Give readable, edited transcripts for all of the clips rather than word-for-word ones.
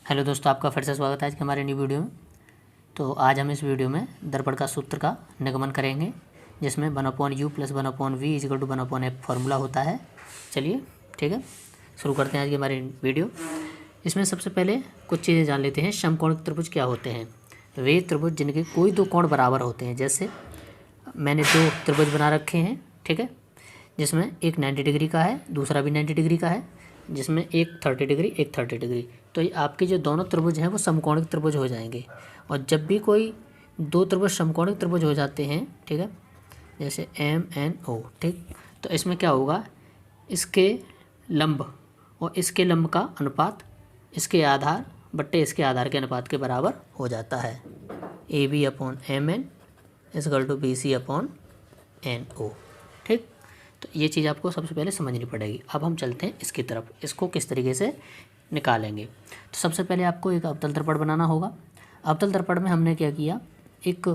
Hello दोस्तों, आपका फिर से स्वागत है आज के हमारे न्यू वीडियो में। तो आज हम इस वीडियो में दर्पण का सूत्र का निगमन करेंगे, जिसमें 1/u + 1/v = 1/f फार्मूला होता है। चलिए ठीक है, शुरू करते हैं आज की हमारी वीडियो। इसमें सबसे पहले कुछ चीज़ें जान लेते हैं। समकोणिक त्रिभुज क्या होते हैं? वे त्रिभुज जिनके कोई दो कोण बराबर होते हैं। जैसे मैंने दो त्रिभुज बना रखे हैं, ठीक है, जिसमें एक 90 डिग्री का है, दूसरा भी 90 डिग्री का है, जिसमें एक 30 डिग्री एक 30 डिग्री। तो ये आपके जो दोनों त्रिभुज हैं वो समकोणिक त्रिभुज हो जाएंगे। और जब भी कोई दो त्रिभुज समकोणिक त्रिभुज हो जाते हैं, ठीक है, जैसे MNO, ठीक, तो इसमें क्या होगा, इसके लंब और इसके लंब का अनुपात इसके आधार बट्टे इसके आधार के अनुपात के बराबर हो जाता है। AB/MN = BC/NO, ठीक। तो ये चीज़ आपको सबसे पहले समझनी पड़ेगी। अब हम चलते हैं इसकी तरफ, इसको किस तरीके से निकालेंगे। तो सबसे पहले आपको एक अवतल दर्पण बनाना होगा। अवतल दर्पण में हमने क्या किया, एक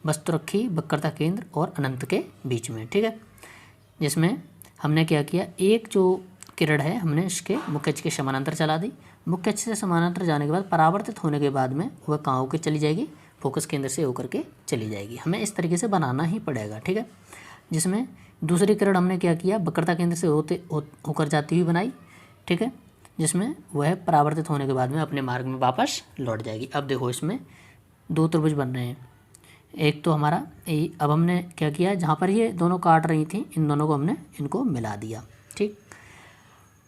वस्तु रखी वक्रता केंद्र और अनंत के बीच में, ठीक है, जिसमें हमने क्या किया, एक जो किरण है हमने इसके मुख्य अक्ष के समानांतर चला दी। मुख्य अक्ष से समानांतर जाने के बाद परावर्तित होने के बाद में वह कहाँ होकर चली जाएगी, फोकस केंद्र से होकर के चली जाएगी। हमें इस तरीके से बनाना ही पड़ेगा, ठीक है। जिसमें दूसरी किरण हमने क्या किया, वक्रता केंद्र से होकर जाती हुई बनाई, ठीक है, जिसमें वह परावर्तित होने के बाद में अपने मार्ग में वापस लौट जाएगी। अब देखो, इसमें दो त्रिभुज बन रहे हैं। एक तो हमारा अब हमने क्या किया, जहाँ पर ये दोनों काट रही थी, इन दोनों को हमने इनको मिला दिया, ठीक।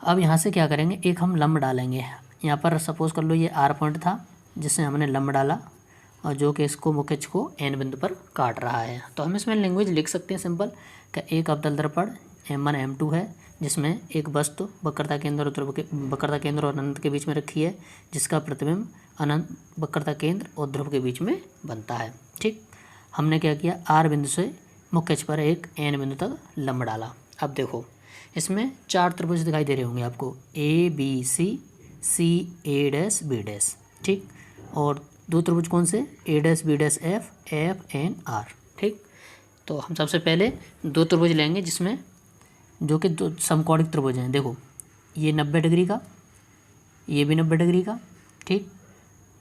अब यहाँ से क्या करेंगे, एक हम लंब डालेंगे। यहाँ पर सपोज कर लो ये R पॉइंट था, जिससे हमने लंब डाला और जो कि इसको मुख्य अक्ष को N बिंदु पर काट रहा है। तो हम इसमें लैंग्वेज लिख सकते हैं सिंपल, कि एक अवतल दर्पण M1 M2 है, जिसमें एक वस्तु वक्रता केंद्र और अनंत के बीच में रखी है, जिसका प्रतिबिंब अनंत वक्रता केंद्र और ध्रुव के बीच में बनता है, ठीक। हमने क्या किया, R बिंदु से मुख्य अक्ष पर एक N बिंदु तक लंब डाला। अब देखो, इसमें चार त्रिभुज दिखाई दे रहे होंगे आपको, ABC, CA', ठीक, और दो त्रिभुज कौन से, A', FNR, ठीक। तो हम सबसे पहले दो त्रिभुज लेंगे, जिसमें जो कि दो समकोणिक त्रिभुज हैं। देखो, ये 90 डिग्री का, ये भी 90 डिग्री का, ठीक।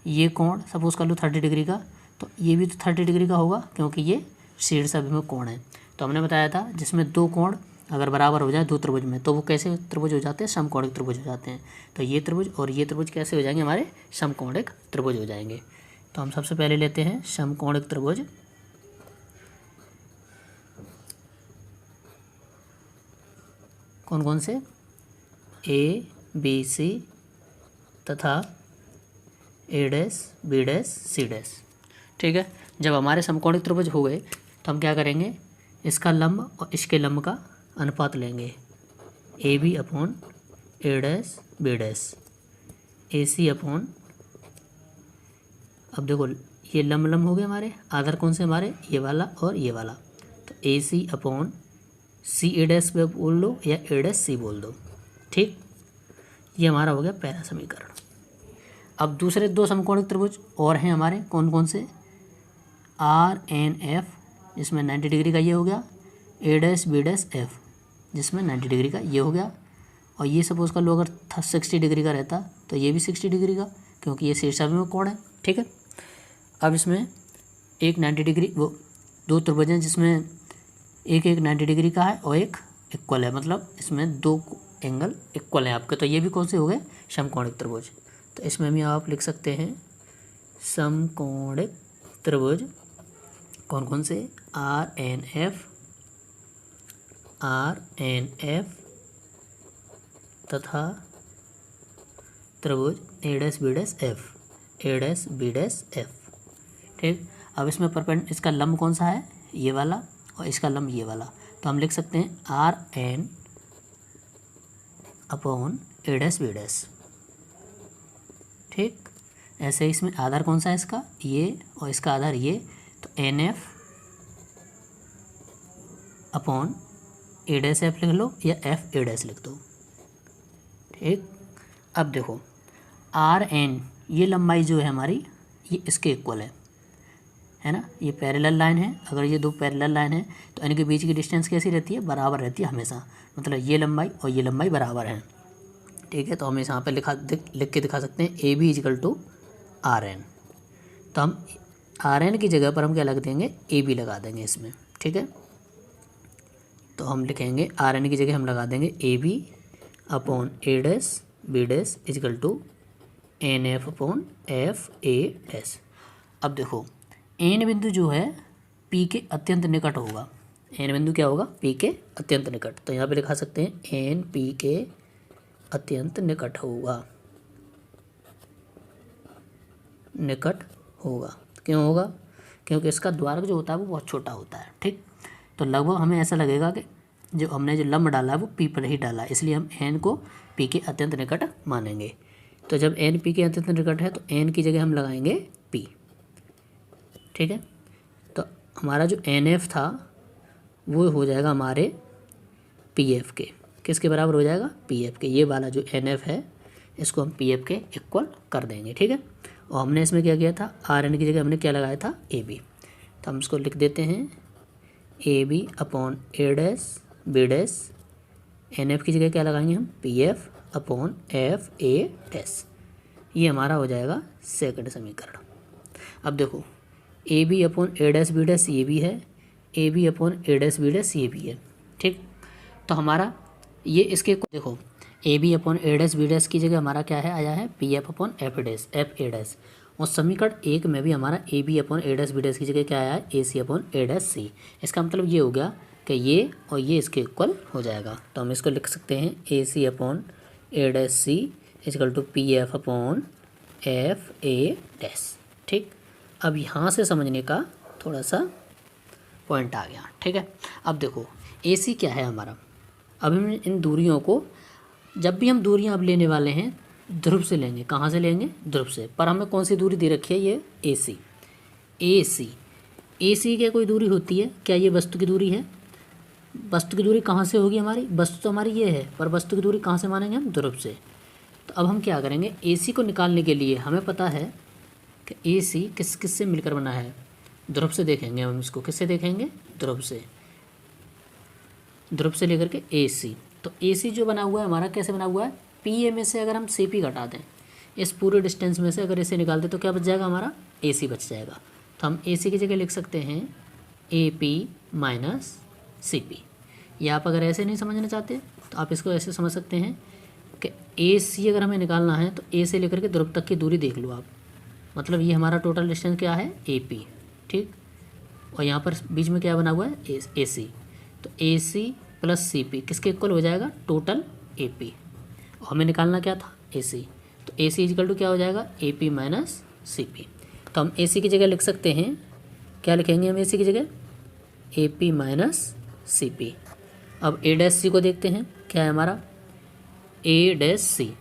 ये कोण सपोज कर लो 30 डिग्री का, तो ये भी तो 30 डिग्री का होगा, क्योंकि ये शीर्ष अभिमुख कोण है। तो हमने बताया था, जिसमें दो कोण अगर बराबर हो जाए दो त्रिभुज में, तो वो कैसे त्रिभुज हो जाते हैं, समकोणिक त्रिभुज हो जाते हैं। तो ये त्रिभुज और ये त्रिभुज कैसे हो जाएंगे, हमारे समकोणिक त्रिभुज हो जाएंगे। तो हम सबसे पहले लेते हैं समकोणिक त्रिभुज। कौन कौन से, ABC तथा A', B', C', ठीक है। जब हमारे समकोणिक त्रिभुज हो गए, तो हम क्या करेंगे, इसका लंब और इसके लंब का अनुपात लेंगे, AB/A', B', AC/, अब देखो ये लंब हो गए हमारे, आधार कौन से हमारे, ये वाला और ये वाला। तो AC/CA' बोल दो या A', बोल दो, ठीक। ये हमारा हो गया पहला समीकरण। अब दूसरे दो समकोणिक त्रिभुज और हैं हमारे, कौन कौन से, RNF, जिसमें 90 डिग्री का ये हो गया, A', B', F, जिसमें 90 डिग्री का ये हो गया। और ये सपोज कर लो अगर 60 डिग्री का रहता, तो ये भी 60 डिग्री का, क्योंकि ये शीर्षाभिमुख कोण है, ठीक है। अब इसमें एक 90 डिग्री, वो दो त्रिभुज हैं, जिसमें एक 90 डिग्री का है और एक इक्वल है, मतलब इसमें दो एंगल इक्वल हैं आपके। तो ये भी कौन से हो गए, समकोणिक त्रिभुज। तो इसमें भी आप लिख सकते हैं समकोणिक त्रिभुज, कौन कौन से, RNF तथा त्रिभुज A', B', F, ठीक। अब इसमें इसका लंब कौन सा है, ये वाला, और इसका लंब ये वाला। तो हम लिख सकते हैं RN/A', B', ठीक। ऐसे ही इसमें आधार कौन सा है, इसका ये, और इसका आधार ये, तो NF/A', लिख लो या FA' लिख दो, ठीक। अब देखो, RN, ये लंबाई जो है हमारी, ये इसके इक्वल है ना, ये पैरेलल लाइन है। अगर ये दो पैरेलल लाइन है, तो इनके बीच की डिस्टेंस कैसी रहती है, बराबर रहती है हमेशा, मतलब ये लंबाई और ये लंबाई बराबर है। ठीक है। तो हम यहाँ पे लिख के दिखा सकते हैं A B is equal to R N. तो हम आर एन की जगह पर हम क्या लग देंगे, ए बी लगा देंगे इसमें, ठीक है। तो हम लिखेंगे आर एन की जगह हम लगा देंगे A B upon A dash B dash is equal to N F upon F A dash. अब देखो एन बिंदु जो है पी के अत्यंत निकट होगा। एन बिंदु क्या होगा, पी के अत्यंत निकट। तो यहाँ पे लिखा सकते हैं एन पी के अत्यंत निकट होगा, निकट होगा। क्यों होगा, क्योंकि इसका द्वारक जो होता है वो बहुत छोटा होता है, ठीक। तो लगभग हमें ऐसा लगेगा कि जो हमने जो लंब डाला है वो पी पर ही डाला है, इसलिए हम एन को पी के अत्यंत निकट मानेंगे। तो जब एन पी के अत्यंत निकट है तो एन की जगह हम लगाएंगे पी, ठीक है। तो हमारा जो एन एफ था वो हो जाएगा हमारे पी एफ के, किसके बराबर हो जाएगा, पी एफ के। ये वाला जो एन एफ है इसको हम पी एफ के इक्वल कर देंगे, ठीक है। और हमने इसमें क्या किया था, आर एन की जगह हमने क्या लगाया था, ए बी। तो हम इसको लिख देते हैं A B upon A dash B dash, N F की जगह क्या लगाएंगे हम, P F upon F A dash. ये हमारा हो जाएगा सेकंड समीकरण। अब देखो A B upon A dash B dash ये भी है, A B upon A dash B dash ये भी है, ठीक। तो हमारा ये इसके देखो A B upon A dash B dash की जगह हमारा क्या है, आया है P F upon F dash F A dash. और समीकरण 1 में भी हमारा A B upon A dash B dash की जगह क्या आया है, ए सी अपॉन ए डैश सी। इसका मतलब ये हो गया कि ये और ये इसके इक्वल हो जाएगा। तो हम इसको लिख सकते हैं A C upon A dash C equal to P F upon F A dash, ठीक। अब यहाँ से समझने का थोड़ा सा पॉइंट आ गया, ठीक है। अब देखो ए सी क्या है हमारा, अब हम इन दूरियों को, जब भी हम दूरियां अब लेने वाले हैं ध्रुव से लेंगे। कहाँ से लेंगे, ध्रुव से। पर हमें कौन सी दूरी दे रखी है, ये ए सी। ए सी, ए सी क्या कोई दूरी होती है क्या, ये वस्तु की दूरी है। वस्तु की दूरी कहाँ से होगी हमारी, वस्तु तो हमारी ये है, पर वस्तु की दूरी कहाँ से मानेंगे हम, ध्रुव से। तो अब हम क्या करेंगे, ए सी को निकालने के लिए हमें पता है कि ए सी किस किस से मिलकर बना है, ध्रुव से देखेंगे हम इसको, किससे देखेंगे, ध्रुव से। ध्रुव से लेकर के ए सी। तो ए सी जो बना हुआ है हमारा कैसे बना हुआ है, पी ए में से अगर हम सी पी घटा दें, इस पूरे डिस्टेंस में से अगर इसे निकाल दें तो क्या बच जाएगा हमारा, ए सी बच जाएगा। तो हम ए सी की जगह लिख सकते हैं A P minus C P. या आप अगर ऐसे नहीं समझना चाहते तो आप इसको ऐसे समझ सकते हैं कि ए सी अगर हमें निकालना है तो ए से लेकर के ध्रुव तक की दूरी देख लो आप, मतलब ये हमारा टोटल डिस्टेंस क्या है, ए पी, ठीक। और यहाँ पर बीच में क्या बना हुआ है, ए सी। तो ए सी प्लस सी पी किसके इक्वल हो जाएगा, टोटल ए पी। और हमें निकालना क्या था, ए सी। तो ए सी इक्वल टू क्या हो जाएगा, A P minus C P. तो हम ए सी की जगह लिख सकते हैं, क्या लिखेंगे हम ए सी की जगह, A P minus C P. अब ए डैश सी को देखते हैं, क्या है हमारा, ए डैश सी,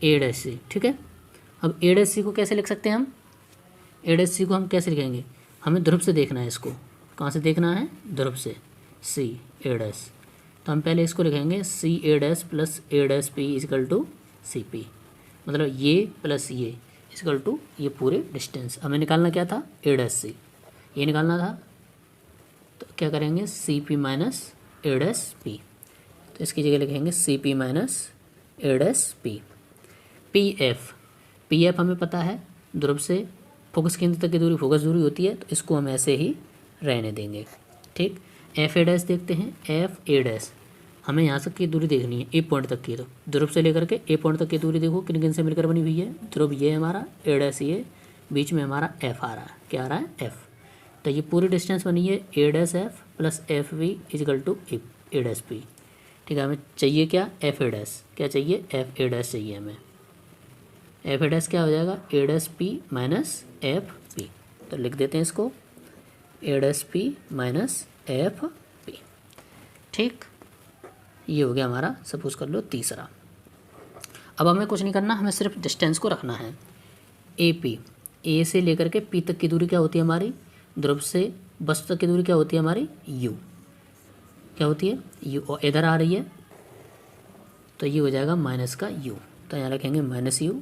ए डैश सी, ठीक है। अब ए डैश सी को कैसे लिख सकते हैं हम, ए डैश सी को हम कैसे लिखेंगे, हमें ध्रुव से देखना है इसको। कहाँ से देखना है, ध्रुव से, सी ए डैश। तो हम पहले इसको लिखेंगे C A dash plus A dash P equal to C P, मतलब ये प्लस ये इजकल टू ये पूरे डिस्टेंस। हमें निकालना क्या था, ए डैश सी, ये निकालना था। तो क्या करेंगे, C P minus A dash P. तो इसकी जगह लिखेंगे C P minus A dash P. P F, P F हमें पता है ध्रुव से फोकस केंद्र तक की दूरी फोकस दूरी होती है, तो इसको हम ऐसे ही रहने देंगे, ठीक। एफ ए डैश देखते हैं, एफ ए डैश हमें यहाँ तक की दूरी देखनी है, ए पॉइंट तक की। तो ध्रुव से लेकर के ए पॉइंट तक की दूरी देखो किन किन से मिलकर बनी हुई है, ध्रुव ये हमारा, ए डैश ये, बीच में हमारा एफ आ रहा है, क्या आ रहा है, एफ। तो ये पूरी डिस्टेंस बनी है A dash F plus F V equal to A dash P, ठीक है। हमें चाहिए क्या, एफ ए डैश, क्या चाहिए, एफ ए डैश चाहिए हमें। एफ ए डैश क्या हो जाएगा, A dash P minus F P. तो लिख देते हैं इसको A dash P minus F P, ठीक। ये हो गया हमारा, सपोज कर लो तीसरा। अब हमें कुछ नहीं करना, हमें सिर्फ डिस्टेंस को रखना है। ए पी, ए से लेकर के पी तक की दूरी क्या होती है हमारी, ध्रुव से वस्तु तक की दूरी क्या होती है हमारी, यू, क्या होती है, यू। और इधर आ रही है तो ये हो जाएगा माइनस का यू, तो यहाँ रखेंगे माइनस यू।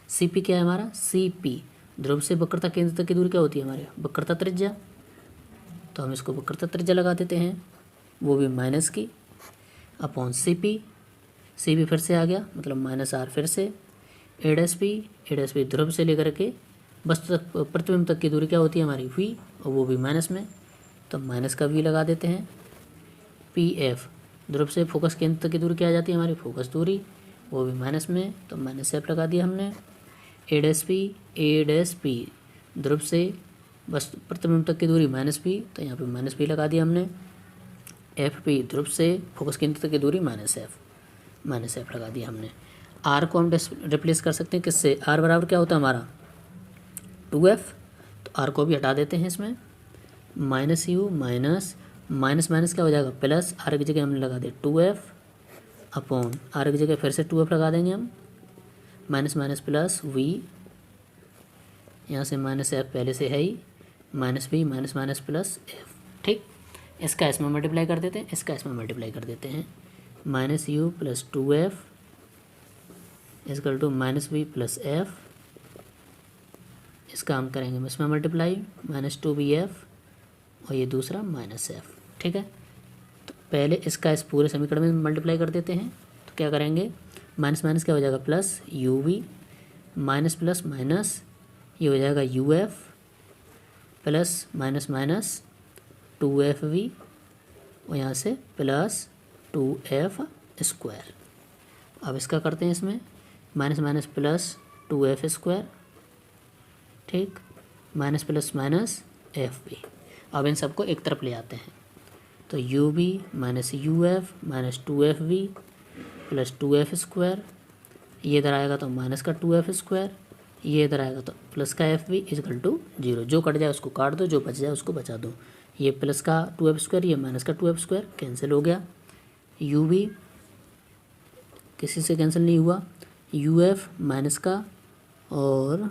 सी पी क्या है हमारा, सी पी ध्रुव से वक्रता केंद्र तक की दूरी क्या होती है हमारी, वक्रता त्रिज्या। तो हम इसको वक्रता त्रिज्या लगा देते हैं, वो भी माइनस की, अपॉन सी पी। सी भी फिर से आ गया, मतलब माइनस आर फिर से। ए डैश बी ध्रुव से लेकर के वस्तु तक प्रतिबिंब तक की दूरी क्या होती है हमारी वी, और वो भी माइनस में, तो माइनस का वी लगा देते हैं। पी एफ ध्रुव से फोकस केंद्र तक की दूरी क्या आ जाती है हमारी फोकस दूरी, वो भी माइनस में, तो माइनस एफ लगा दिया हमने। ए डैश पी ध्रुव से बस प्रतिबिंब तक की दूरी माइनस पी, तो यहाँ पे माइनस पी लगा दिया हमने। एफ पी ध्रुव से फोकस केंद्र तक की दूरी माइनस एफ लगा दिया हमने। आर को हम रिप्लेस कर सकते हैं किससे, आर बराबर क्या होता है हमारा 2f, तो आर को भी हटा देते हैं इसमें। माइनस यू माइनस माइनस क्या हो जाएगा प्लस, आर की जगह हमने लगा दिया 2f अपॉन आर की जगह फिर से 2f लगा देंगे हम, माइनस प्लस वी, यहाँ से माइनस एफ पहले से है ही, minus B minus plus F. ठीक, इसका इसमें मल्टीप्लाई कर देते हैं, इसका इसमें मल्टीप्लाई कर देते हैं। Minus U plus 2f equal to minus B plus F, इसका हम करेंगे इसमें मल्टीप्लाई, माइनस 2bf और ये दूसरा माइनस एफ। ठीक है, तो पहले इसका इस पूरे समीकरण में मल्टीप्लाई कर देते हैं, तो क्या करेंगे माइनस क्या हो जाएगा plus U V, minus plus minus ये हो जाएगा U F plus minus 2f v, और यहाँ से प्लस 2f स्क्वायर। अब इसका करते हैं इसमें माइनस प्लस 2f स्क्वायर, ठीक, minus plus minus F B. अब इन सबको एक तरफ ले आते हैं, तो U B minus U F minus 2f v plus 2f square, ये इधर आएगा तो माइनस का 2f स्क्वायर, ये इधर आएगा तो प्लस का एफ बी इजकल टू 0। जो कट जाए उसको काट दो, जो बच जाए उसको बचा दो। ये प्लस का 2f स्क्वायर, ये माइनस का 2f स्क्वायर कैंसिल हो गया। यू बी किसी से कैंसिल नहीं हुआ, यू एफ माइनस का और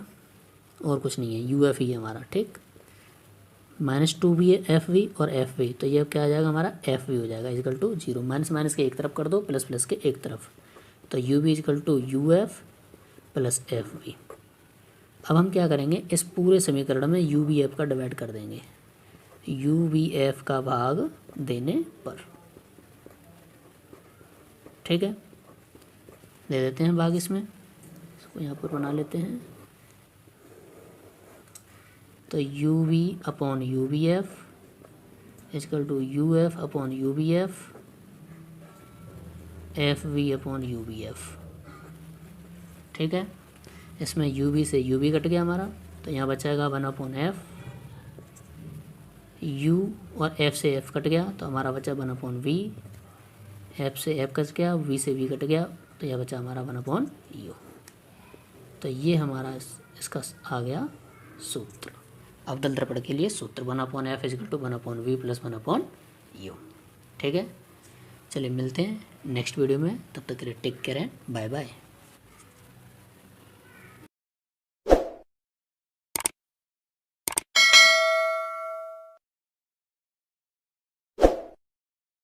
कुछ नहीं है, यू एफ ही है हमारा। ठीक, माइनस 2b है एफ वी और एफ वी, तो ये क्या आ जाएगा हमारा एफ वी हो जाएगा इजकल टू 0। माइनस के एक तरफ कर दो, प्लस के एक तरफ, तो U B equal to U F plus F V. अब हम क्या करेंगे, इस पूरे समीकरण में यू बी एफ का डिवाइड कर देंगे, यू बी एफ का भाग देने पर। ठीक है, दे देते हैं भाग इसमें, इसको यहाँ पर बना लेते हैं, तो U V upon U B F equal to U F upon U B F V upon U B F. ठीक है, इसमें यू बी से यू बी कट गया हमारा, तो यहाँ बचाएगा 1 अपॉन एफ, यू और एफ से एफ कट गया तो हमारा बचा 1 अपॉन वी, एफ से एफ कट गया, वी से वी कट गया, तो यह बचा हमारा 1 अपॉन यू। तो ये हमारा इसका आ गया सूत्र। अवतल दर्पण के लिए सूत्र 1 upon F equal to 1 upon V plus 1 upon U. ठीक है, चलिए मिलते हैं नेक्स्ट वीडियो में, तब तक के लिए take care and bye bye.